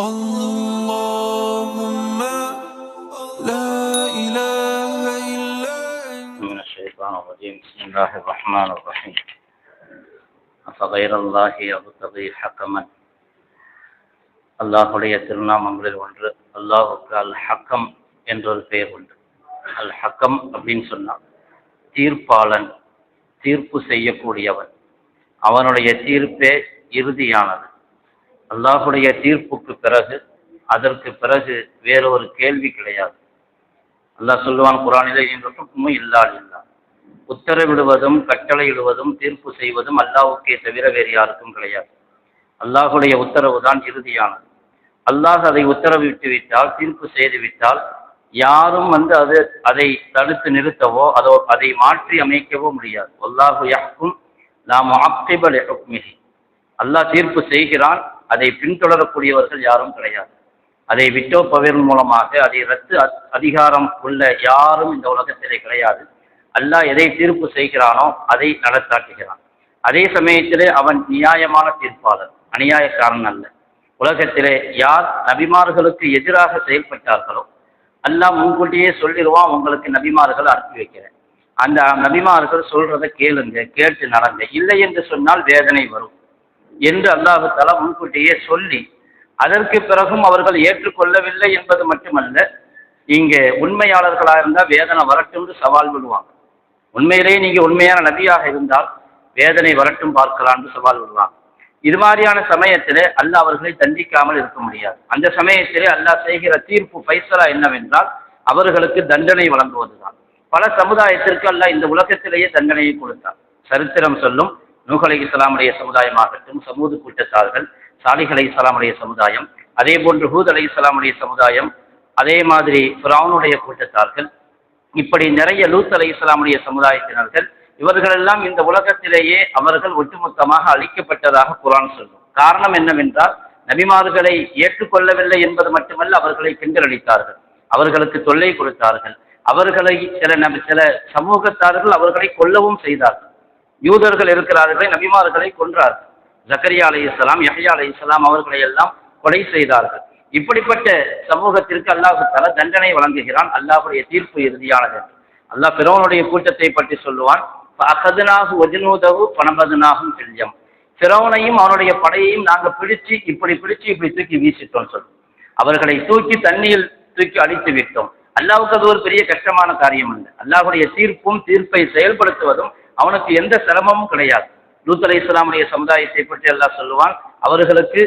اللهم لا إله إلا أنت. من الشيطان الرجيم. بسم الله الرحمن الرحيم. أفغير الله أبتغي حكما. அல்லாஹுடைய திருநாமங்களில் ஒன்று அல்லாஹுக்கு அல் ஹக்கம் என்ற ஒரு பெயர் உண்டு. அல் ஹக்கம் அப்படின்னு சொன்னால் தீர்ப்பாளன், தீர்ப்பு செய்யக்கூடியவன். அவனுடைய தீர்ப்பே இறுதியானது. அல்லாஹுடைய தீர்ப்புக்கு பிறகு, அதற்கு பிறகு வேறொரு கேள்வி கிடையாது. அல்லாஹ் சொல்லுவான் குர்ஆனிலே, இன்றும் இல்லால் இல்லா, உத்தரவிடுவதும் கட்டளையிடுவதும் தீர்ப்பு செய்வதும் அல்லாஹ்வுக்கே தவிர வேறு யாருக்கும் கிடையாது. அல்லாஹுடைய உத்தரவு தான் இறுதியானது. அல்லாஹ் அதை உத்தரவிட்டு விட்டால், தீர்ப்பு செய்து விட்டால், யாரும் அதை தடுத்து நிறுத்தவோ அதை மாற்றி அமைக்கவோ முடியாது. அல்லாஹு யஹ்கும் லா முஅக்கிப லிஹுக்மிஹி. அல்லாஹ் தீர்ப்பு செய்கிறான், அதை பின்தொடரக்கூடியவர்கள் யாரும் கிடையாது. அதை விட்டோப்பவர்கள் மூலமாக அதை ரத்து அதிகாரம் உள்ள யாரும் இந்த உலகத்திலே கிடையாது. அல்லாஹ் எதை தீர்ப்பு செய்கிறானோ அதை நடத்தாட்டுகிறான். அதே சமயத்திலே அவன் நியாயமான தீர்ப்பாளர், அநியாயக்காரன் அல்ல. உலகத்திலே யார் நபிமார்களுக்கு எதிராக செயல்பட்டார்களோ அல்லாஹ் முன்கூட்டியே சொல்லிடுவான், உங்களுக்கு நபிமார்கள் அனுப்பி வைக்கிறேன், அந்த நபிமார்கள் சொல்றதை கேளுங்க, கேட்டு நடங்க, இல்லை என்று சொன்னால் வேதனை வரும் என்று அல்லாஹ் தஆலா முன்கூட்டியே சொல்லி, அதற்கு பிறகும் அவர்கள் ஏற்றுக்கொள்ளவில்லை என்பது மட்டுமல்ல, இங்கே உண்மையாளர்களாக இருந்தால் வேதனை வரட்டும் என்று சவால் விடுவாங்க. உண்மையிலேயே நீங்க உண்மையான நபியாக இருந்தால் வேதனை வரட்டும் பார்க்கலாம் என்று சவால் விடுவாங்க. இது மாதிரியான சமயத்திலே அல்லாஹ் அவர்களை தண்டிக்காமல் இருக்க முடியாது. அந்த சமயத்திலே அல்லாஹ் செய்கிற தீர்ப்பு ஃபைசலா என்னவென்றால் அவர்களுக்கு தண்டனை வழங்குவதுதான். பல சமுதாயத்திற்கு அல்லாஹ் இந்த உலகத்திலேயே தண்டனையை கொடுத்தார். சரித்திரம் சொல்லும், நூஹ் அலைஹிஸ்ஸலாமுடைய சமுதாயமாகட்டும், சமூது கூட்டத்தார்கள், சாலிஹ் அலைஹிஸ்ஸலாமுடைய சமுதாயம், அதே போன்று ஹூத் அலைஹிஸ்ஸலாமுடைய சமுதாயம், அதே மாதிரி ஃபிரௌனுடைய கூட்டத்தார்கள், இப்படி நிறைய லூத் அலைஹிஸ்ஸலாமுடைய சமுதாயத்தினர்கள், இவர்களெல்லாம் இந்த உலகத்திலேயே அவர்கள் ஒட்டுமொத்தமாக அழிக்கப்பட்டதாக குர்ஆன் சொல்லும். காரணம் என்னவென்றால் நபிமார்களை ஏற்றுக்கொள்ளவில்லை என்பது மட்டுமல்ல, அவர்களை கிண்டலடித்தார்கள், அவர்களுக்கு தொல்லை கொடுத்தார்கள், அவர்களை சில சமூகத்தார்கள் அவர்களை கொல்லவும் செய்தார்கள். யூதர்கள் இருக்கிறார்களே, நபிமார்களை கொன்றார்கள். ஜக்கரியா அலைஹிஸ்ஸலாம், யஹ்யா அலைஹிஸ்ஸலாம் அவர்களை எல்லாம் கொலை செய்தார்கள். இப்படிப்பட்ட சமூகத்திற்கு அல்லாஹ் தஆலா தண்டனை வழங்குகிறான். அல்லாஹ்வுடைய தீர்ப்பு இறுதியானது. அல்லாஹ் ஃபிரௌனுடைய கூட்டத்தை பற்றி சொல்லுவான், ஃபஅഖذனாஹு வஜனூதஹு ஃபனபذனாஹும் ஃபில் யம். ஃபிரௌனையும் அவனுடைய படையையும் நாங்கள் பிடிச்சு இப்படி தூக்கி வீசிட்டோம் சொல்லும். அவர்களை தூக்கி தண்ணீரில் தூக்கி அடித்து விட்டோம். அல்லாஹ்வுக்கு அது ஒரு பெரிய கஷ்டமான காரியம் அல்ல. அல்லாஹ்வுடைய தீர்ப்பை செயல்படுத்துவதும் அவனுக்கு எந்த சிரமமும் கிடையாது. லூத் அலைஹிஸ்ஸலாமுடைய சமுதாயத்தை பற்றி அல்லாஹ் சொல்லுவான், அவர்களுக்கு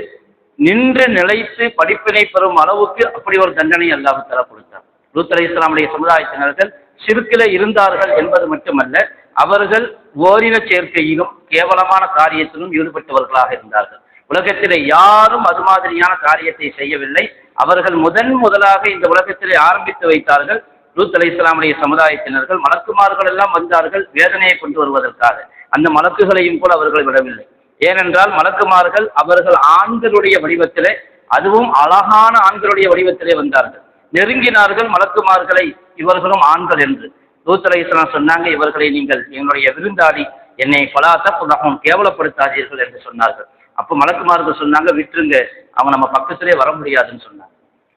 நின்று நிலைத்து படிப்பினை பெறும் அளவுக்கு அப்படி ஒரு தண்டனை அல்லாஹ் தஆலா கொடுத்தார். லூத் அலைஹிஸ்ஸலாமுடைய சமுதாயத்தினர்கள் ஷிர்கிலே இருந்தார்கள் என்பது மட்டுமல்ல, அவர்கள் ஓரின சேர்க்கையிலும் கேவலமான காரியத்திலும் ஈடுபட்டவர்களாக இருந்தார்கள். உலகத்திலே யாரும் அது மாதிரியான காரியத்தை செய்யவில்லை. அவர்கள் முதலாக இந்த உலகத்திலே ஆரம்பித்து வைத்தார்கள். லூத் அலைஹிஸ்ஸலாமுடைய சமுதாயத்தினர்கள், மலக்குமார்கள் எல்லாம் வந்தார்கள் வேதனையை கொண்டு வருவதற்காக. அந்த மலக்குகளையும் கூட அவர்கள் விடவில்லை. ஏனென்றால் மலக்குமார்கள் அவர்கள் ஆண்களுடைய வடிவத்திலே, அதுவும் அழகான ஆண்களுடைய வடிவத்திலே வந்தார்கள். நெருங்கினார்கள் மலக்குமார்களை, இவர்களும் ஆண்கள் என்று. லூத் அலைஹிஸ்ஸலாம் சொன்னாங்க, இவர்களை நீங்கள் என்னுடைய விருந்தாளி, என்னை ஃபலா தஃபுதஹும், கேவலப்படுத்தாதீர்கள் என்று சொன்னார்கள். அப்போ மலக்குமார்கள் சொன்னாங்க, விட்டுருங்க, அவங்க நம்ம பக்கத்திலே வர முடியாதுன்னு சொன்னாங்க.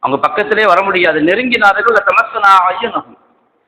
அவங்க பக்கத்திலே வர முடியாது. நெருங்கினார்கள், தமஸ்ஸனா அய்யுனஹும்,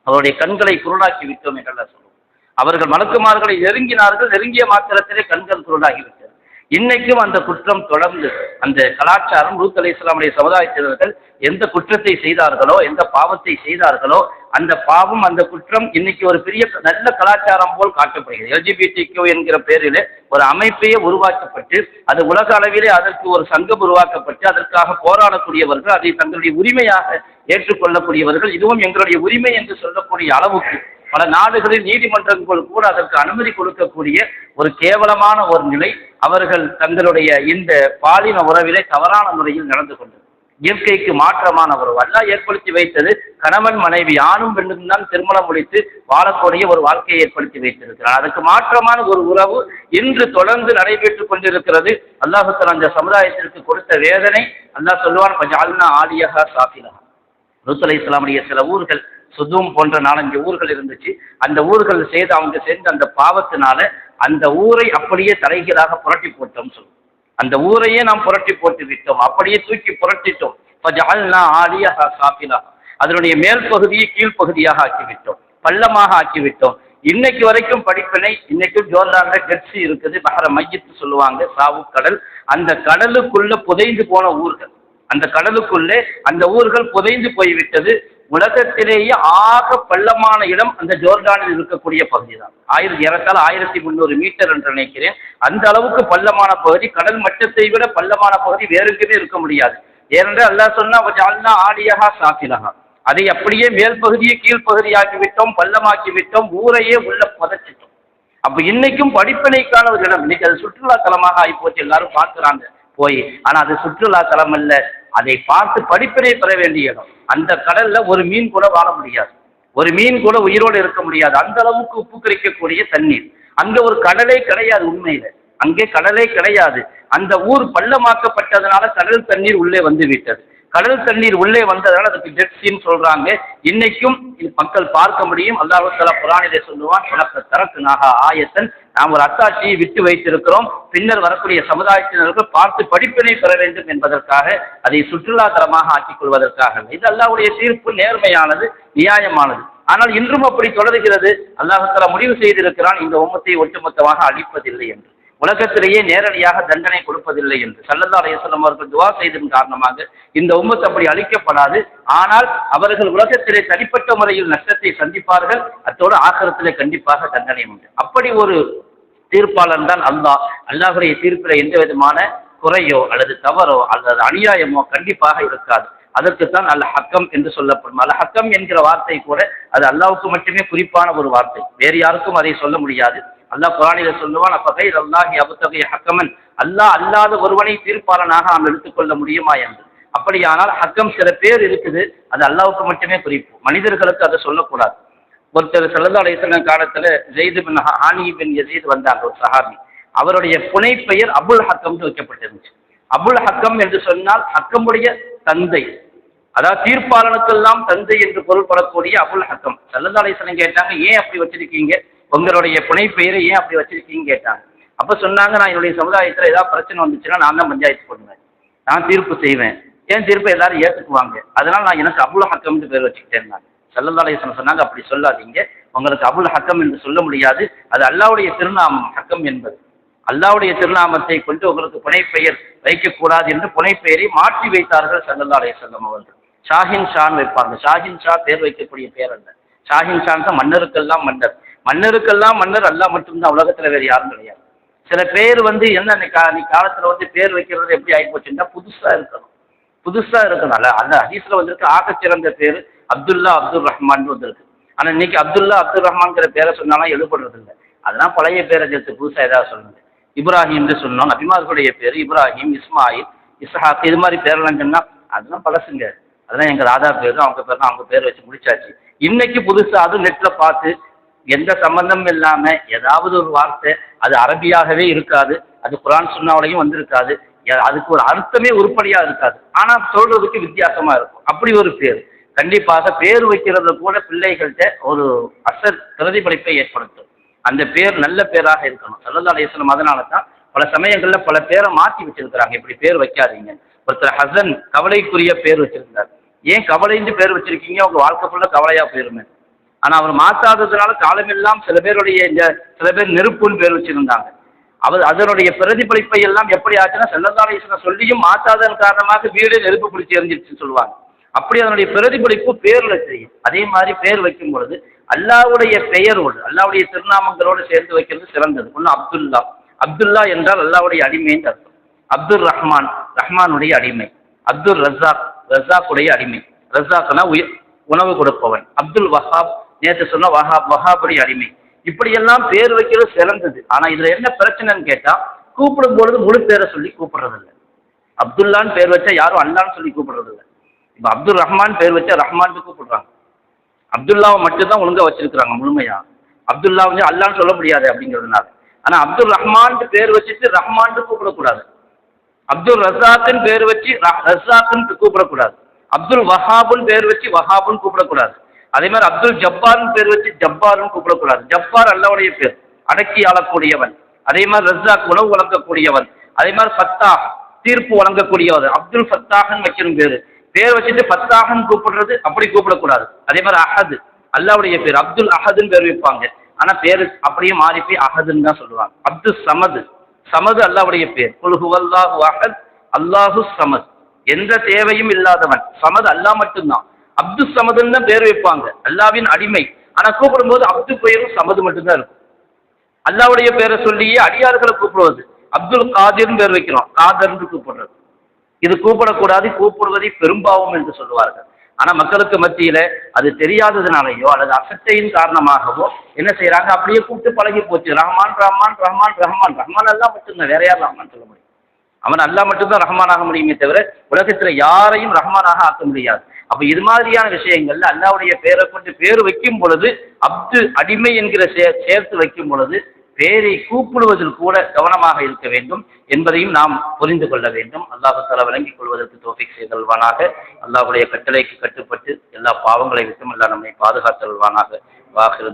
அவருடைய கண்களை குருடாக்கி விட்டோம் என்று சொல்லுவோம். அவர்கள் மலக்குமார்களை நெருங்கினார்கள், நெருங்கிய மாத்திரத்திலே கண்கள் குருடாகிவிட்டது. இன்னைக்கும் அந்த குற்றம் தொடர்ந்து, அந்த கலாச்சாரம், லூத் அலைஹிஸ்ஸலாமுடைய சமுதாயத்தினர்கள் எந்த குற்றத்தை செய்தார்களோ, எந்த பாவத்தை செய்தார்களோ, அந்த பாவம், அந்த குற்றம் இன்னைக்கு ஒரு பெரிய நல்ல கலாச்சாரம் போல் காட்டப்படுகிறது. LGBTQ என்கிற பேரிலே ஒரு அமைப்பையே உருவாக்கப்பட்டு, அது உலக அளவிலே அதற்கு ஒரு சங்கம் உருவாக்கப்பட்டு, அதற்காக போராடக்கூடியவர்கள், அதை தங்களுடைய உரிமையாக ஏற்றுக்கொள்ளக்கூடியவர்கள், இதுவும் எங்களுடைய உரிமை என்று சொல்லக்கூடிய அளவுக்கு பல நாடுகளில் நீதிமன்றங்கள் கூட அதற்கு அனுமதி கொடுக்கக்கூடிய ஒரு கேவலமான ஒரு நிலை. அவர்கள் தங்களுடைய இந்த பாலின உறவிலே தவறான முறையில் நடந்து கொண்டது. இயற்கைக்கு மாற்றமான உறவு அல்லாஹ் ஏற்படுத்தி வைத்தது. கணவன் மனைவி, ஆணும் பெண்ணும் தான் திருமணம் முடித்து வாழக்கூடிய ஒரு வாழ்க்கையை ஏற்படுத்தி வைத்திருக்கிறார். அதுக்கு மாற்றமான ஒரு உறவு இன்று தொடர்ந்து நடைபெற்றுக் கொண்டிருக்கிறது. அல்லாஹ் தஆலா அந்த சமுதாயத்திற்கு கொடுத்த வேதனை. அல்லாஹ் சொல்லுவான், ஃபஜஅல்னா ஆலியஹா சாஃபிலஹா. லூத் அலைஹிஸ்ஸலாமுடைய சில ஊர்கள், சுதூம் போன்ற 4-5 ஊர்கள் இருந்துச்சு. அந்த ஊர்கள் அவங்க செய்த அந்த பாவத்தினால அந்த ஊரை அப்படியே தலைகீழாக புரட்டி போட்டோம் சொல்லும். அந்த ஊரையே நாம் புரட்டி போட்டு விட்டோம், அப்படியே தூக்கி புரட்டிட்டோம். ஃபஜஅல்னா ஆலியஹா சாஃபிலா, அதனுடைய மேல் பகுதியை கீழ்ப்பகுதியாக ஆக்கிவிட்டோம், பள்ளமாக ஆக்கிவிட்டோம். இன்னைக்கு வரைக்கும் படிப்பினை, இன்னைக்கும் ஜோர்டான்ல டெட் சி இருக்குது, பஹர மையத்து சொல்லுவாங்க, சாவு கடல். அந்த கடலுக்குள்ள புதைந்து போன ஊர்கள், அந்த கடலுக்குள்ளே அந்த ஊர்கள் புதைந்து போய்விட்டது. உலகத்திலேயே ஆக பள்ளமான இடம் அந்த ஜோர்டானில் இருக்கக்கூடிய பகுதி தான். ஏறத்தாழ 1300 மீட்டர் என்று நினைக்கிறேன். அந்த அளவுக்கு பள்ளமான பகுதி, கடல் மட்டத்தை விட பள்ளமான பகுதி வேற எங்குமே இருக்க முடியாது. ஏனென்றால் அல்லாஹ் சொன்னா வஜஅல்னா ஆலியஹா சாஃபிலஹா, அதை அப்படியே மேல் பகுதியை கீழ்ப்பகுதியாக்கி விட்டோம், பள்ளமாக்கி விட்டோம், ஊரையே உள்ள புதைச்சிட்டோம். அப்ப இன்னைக்கும் படிப்பினைக்கான ஒரு இடம். இன்னைக்கு அது சுற்றுலா தலமாக ஆகிப்போச்சு, எல்லாரும் பார்க்கிறாங்க போய். ஆனா அது சுற்றுலா தலம் அல்ல, அதை பார்த்து படிப்பினை பெற வேண்டிய இடம். அந்த கடல்ல ஒரு மீன் கூட வாழ முடியாது, ஒரு மீன் கூட உயிரோடு இருக்க முடியாது, அந்த அளவுக்கு உப்பு கரிக்கக்கூடிய தண்ணீர். அங்க ஒரு கடலே கிடையாது, உண்மையில அங்கே கடலே கிடையாது. அந்த ஊர் பள்ளமாக்கப்பட்டதுனால கடல் தண்ணீர் உள்ளே வந்து விட்டது. கடல் தண்ணீர் உள்ளே வந்ததால் அதுக்கு டெட் சீன்னு சொல்றாங்க. இன்னைக்கும் மக்கள் பார்க்க முடியும். அல்லாஹ் தஆலா குர்ஆனிலே சொல்லுவான், தரக்குனாக ஆயத்தன், நாம் ஒரு அத்தாட்சியை விட்டு வைத்திருக்கிறோம், பின்னர் வரக்கூடிய சமுதாயத்தினர்கள் பார்த்து படிப்பினை பெற வேண்டும் என்பதற்காக, அதை சுற்றுலா தலமாக ஆக்கிக் கொள்வதற்காக. இது அல்லாஹ்வுடைய தீர்ப்பு நேர்மையானது, நியாயமானது. ஆனால் இன்றும் அப்படி தொடர்கிறது. அல்லாஹ் தஆலா முடிவு செய்திருக்கிறான், இந்த உம்மத்தை ஒட்டுமொத்தமாக அழிப்பதில்லை என்று, உலகத்திலேயே நேரடியாக தண்டனை கொடுப்பதில்லை என்று. ஸல்லல்லாஹு அலைஹி வஸல்லம் அவர்கள் துஆ செய்ததன் காரணமாக இந்த உம்மத் அப்படி அழிக்கப்படாது. ஆனால் அவர்கள் உலகத்திலே தனிப்பட்ட முறையில் நஷ்டத்தை சந்திப்பார்கள், அத்தோடு ஆகிரத்திலே கண்டிப்பாக தண்டனை உண்டு. அப்படி ஒரு தீர்ப்பாளன் தான் அல்லாஹ். அல்லாஹ்வுடைய தீர்ப்பில் எந்த விதமான குறையோ அல்லது தவறோ அல்லது அநியாயமோ கண்டிப்பாக இருக்காது. அதற்குத்தான் அல் ஹக்கம் என்று சொல்லப்படும். அல் ஹக்கம் என்கிற வார்த்தை கூட அது அல்லாஹ்வுக்கு மட்டுமே குறிப்பான ஒரு வார்த்தை, வேறு யாருக்கும் அதை சொல்ல முடியாது. அல்லாஹ் குர்ஆனிலே சொல்லுவான், ஃபகைர் அல்லாஹி அப்தகி ஹக்கமன், அல்லாஹ் அல்லாத ஒருவனை தீர்ப்பாளனாக நாம் எடுத்துக்கொள்ள முடியுமா என்று. அப்படியானால் ஹக்கம் சில பேர் இருக்குது, அது அல்லாஹ்வுக்கு மட்டுமே குறிப்பு, மனிதர்களுக்கு அதை சொல்லக்கூடாது. ஒருத்தர் ஸல்லல்லாஹு அலைஹி வஸல்லம் காலத்துல ஸைத் பின் ஹானி பின் யஸீத் வந்தாங்க, ஒரு சஹாபி. அவருடைய புனை பெயர் அபுல் ஹக்கம் வைக்கப்பட்டிருந்துச்சு. அபுல் ஹக்கம் என்று சொன்னால் ஹக்கமுடைய தந்தை, அதாவது தீர்ப்பாளனுக்கெல்லாம் தந்தை என்று பொருள்படக்கூடிய அபுல் ஹக்கம். ஸல்லல்லாஹு அலைஹி வஸல்லம் கேட்டாங்க, ஏன் அப்படி வச்சிருக்கீங்க, உங்களுடைய புனை பெயரை ஏன் அப்படி வச்சிருக்கீங்கன்னு கேட்டாங்க. அப்ப சொன்னாங்க, நான் என்னுடைய சமுதாயத்தில் ஏதாவது பிரச்சனை வந்துச்சுன்னா நான் தான் பஞ்சாயத்து பண்ணுவேன், நான் தீர்ப்பு செய்வேன், ஏன் தீர்ப்பை எல்லாரும் ஏற்றுக்குவாங்க, அதனால நான் எனக்கு அபுல் ஹக்கம்னு பேர் வச்சுக்கிட்டேன். ஸல்லல்லாஹு அலைஹி வஸல்லம் சொன்னாங்க, அப்படி சொல்லாதீங்க, உங்களுக்கு அபுல் ஹக்கம் என்று சொல்ல முடியாது, அது அல்லாஹ்வுடைய திருநாமம். ஹக்கம் என்பது அல்லாஹ்வுடைய திருநாமத்தை கொண்டு உங்களுக்கு புனை பெயர் வைக்கக்கூடாது என்று புனை பெயரை மாற்றி வைத்தார்கள் ஸல்லல்லாஹு அலைஹி வஸல்லம் அவர்கள். ஷாஹின் ஷான் வைப்பாங்க. ஷாஹின் ஷா பேர் வைக்கக்கூடிய பேர் அல்ல. ஷாஹின் ஷான் தான் மன்னருக்கெல்லாம் மன்னர், மன்னருக்கெல்லாம் மன்னர் அல்லாஹ் மட்டும்தான், உலகத்துல வேறு யாரும் கிடையாது. சில பேர் என்ன நீ காலத்துல பேர் வைக்கிறது எப்படி ஆகிப்போச்சுன்னா, புதுசா இருக்கணும், புதுசா இருக்கணும்ல. அந்த ஹதீஸ்ல வந்திருக்கு, ஆக சிறந்த பேர் அப்துல்லா அப்துல் ரஹ்மான் வந்திருக்கு. ஆனா இன்னைக்கு அப்துல்லா அப்துல் ரஹ்மான்ங்கிற பேரை சொன்னாலும் எழுபடுறது இல்லை. அதெல்லாம் பழைய பேரை சேர்த்து புதுசா ஏதாவது சொல்லுங்க. இப்ராஹிம்னு சொன்னோம், நபிமார்களுடைய பேர் இப்ராஹிம், இஸ்மாயில், இஸ்ஹாக், இது மாதிரி பேரெல்லாம் சொன்னா அதெல்லாம் பழசுங்க, அதெல்லாம் எங்க ராதா பேர், அவங்க பேர் அவங்க பேர் வச்சு முடிச்சாச்சு. இன்னைக்கு புதுசா அதுவும் நெட்ல பார்த்து எந்த சம்பந்தமும் இல்லாம ஏதாவது ஒரு வார்த்தை, அது அரபியாகவே இருக்காது, அது குர்ஆன் சுன்னாவுலையும் வந்திருக்காது, அதுக்கு ஒரு அர்த்தமே உருப்படியா இருக்காது, ஆனா சொல்றதுக்கு வித்தியாசமா இருக்கும். அப்படி ஒரு பேர் கண்டிப்பாக பேர் வைக்கிறது கூட பிள்ளைகள்கிட்ட ஒரு அசர் பிரதிபலிப்பை ஏற்படுத்தும். அந்த பேர் நல்ல பேராக இருக்கணும். ஸல்லல்லாஹு அலைஹி வஸல்லம் அதனால தான் பல சமயங்கள்ல பல பேரை மாற்றி வச்சிருக்கிறாங்க, இப்படி பேர் வைக்காதீங்க. ஒருத்தர் ஹசன் கவலைக்குரிய பேர் வச்சிருந்தார். ஏன் கவலைன்னு பேர் வச்சிருக்கீங்க, உங்க வாழ்க்கை ஃபுல்லா கவலையா போயிருமே. ஆனா அவர் மாற்றாததுனால காலமெல்லாம் சில பேர் நெருப்புன்னு பேர் வச்சிருந்தாங்க. அதனுடைய பிரதிபலிப்பை எல்லாம் எப்படி ஆச்சுன்னா, ஸல்லல்லாஹு அலைஹி வஸல்லம் சொல்லியும் மாற்றாதன் காரணமாக வீடு நெருப்பு பிடிச்சி எரிஞ்சிருச்சுன்னு சொல்லுவாங்க. அப்படி அதனுடைய பிரதிபலிப்பு பேர்ல தெரியும். அதே மாதிரி பேர் வைக்கும் பொழுது அல்லாஹ்வுடைய பெயரோடு, அல்லாஹ்வுடைய திருநாமங்களோடு சேர்ந்து வைக்கிறது சிறந்தது. ஒன்று அப்துல்லா, அப்துல்லா என்றால் அல்லாஹ்வுடைய அடிமைன்னு அர்த்தம். அப்துல் ரஹ்மான், ரஹ்மானுடைய அடிமை. அப்துல் ரஸாக், ரஸாக்குடைய அடிமை. ரஸாக்னா உணவு கொடுப்பவன். அப்துல் வஹாப், நேற்று சொன்ன வஹாப், வஹாபுடைய அடிமை. இப்படியெல்லாம் பேர் வைக்கிறது சிறந்தது. ஆனா இதுல என்ன பிரச்சனைன்னு கேட்டா, கூப்பிடும் பொழுது முழு பேரை சொல்லி கூப்பிடுறது இல்லை. அப்துல்லான்னு பேர் வச்சா யாரும் அல்லான்னு சொல்லி கூப்பிடுறது இல்லை. இப்ப அப்துல் ரஹ்மான் பேர் வச்சா ரஹ்மான் கூப்பிடுறாங்க. அப்துல்லாவை மட்டும்தான் ஒழுங்கா வச்சிருக்கிறாங்க முழுமையா. அப்துல்லா அல்லான்னு சொல்ல முடியாது அப்படிங்கிறதுனால. ஆனா அப்துல் ரஹ்மான் பேர் வச்சுட்டு ரஹ்மான் கூப்பிடக்கூடாது. அப்துல் ரஸாக்குன்னு பேர் வச்சு ரஸாக்குன்னு கூப்பிடக்கூடாது. அப்துல் வஹாபுன்னு பேர் வச்சு வஹாபுன்னு கூப்பிடக்கூடாது. அதே மாதிரி அப்துல் ஜப்பார்னு பேர் வச்சு ஜப்பார்னு கூப்பிடக்கூடாது. ஜப்பார் அல்லாஹ்வுடைய பேர், அடக்கி ஆளக்கூடியவன். அதே மாதிரி ரஸாக் உணவு வழங்கக்கூடியவன். அதே மாதிரி ஃபத்தாஹ் தீர்ப்பு வழங்கக்கூடியவர், அப்துல் ஃபத்தாஹ்னு வைக்கணும் பேர் வச்சுட்டு ஃபத்தாஹ்னு கூப்பிடுறது அப்படி கூப்பிடக்கூடாது. அதே மாதிரி அஹது அல்லாவுடைய பேர், அப்துல் அஹதுன்னு பேர் வைப்பாங்க. ஆனா பேரு அப்படியே மாறி போய் அஹதுன்னு தான் சொல்லுவாங்க. அப்துல் சமது, சமது அல்லாவுடைய பேர். குல் ஹுவல்லாஹு அஹத் அல்லாஹு சமத், எந்த தேவையும் இல்லாதவன் சமது அல்லாஹ் மட்டும்தான். அப்துல் சமதுன்னு தான் பேர் வைப்பாங்க, அல்லாவின் அடிமை. ஆனா கூப்பிடும்போது அப்து பெயரும் சமது மட்டும்தான் இருக்கும். அல்லாவுடைய பேரை சொல்லியே அடியார்களை கூப்பிடுவது, அப்துல் காதிர்னு பேர் வைக்கிறோம், காதர்னு கூப்பிடுறது. இது கூப்பிடக்கூடாது, கூப்பிடுவதை பெரும்பாவம் என்று சொல்லுவார்கள். ஆனா மக்களுக்கு மத்தியில அது தெரியாததுனாலயோ அல்லது அசட்டையின் காரணமாகவோ என்ன செய்யறாங்க, அப்படியே கூப்பிட்டு பழகி போச்சு. ரஹ்மான் ரஹ்மான் ரஹ்மான் ரஹ்மான், ரஹ்மான் அல்லா மட்டும்தான், வேற யார் ரஹ்மான் சொல்ல முடியும்? அவன் அல்லா மட்டும்தான் ரஹ்மான் ஆக முடியுமே தவிர உலகத்துல யாரையும் ரஹ்மானாக ஆக்க முடியாது. அப்ப இது மாதிரியான விஷயங்கள்ல அல்லாவுடைய பேரை கொண்டு பேர் வைக்கும் பொழுது, அப்து அடிமை என்கிற சேர்த்து வைக்கும் பொழுது பேரை கூப்பிடுவதில் கூட கவனமாக இருக்க வேண்டும் என்பதையும் நாம் புரிந்து கொள்ள வேண்டும். அல்லாஹ் தஆலா விளங்கிக் கொள்வதற்கு தௌஃபீக் செய்தல்வானாக. அல்லாஹ்வுடைய கட்டளைக்கு கட்டுப்பட்டு எல்லா பாவங்களை விட்டும் அல்லாஹ் நம்மை பாதுகாத்தல்வானாக. வாஹிரு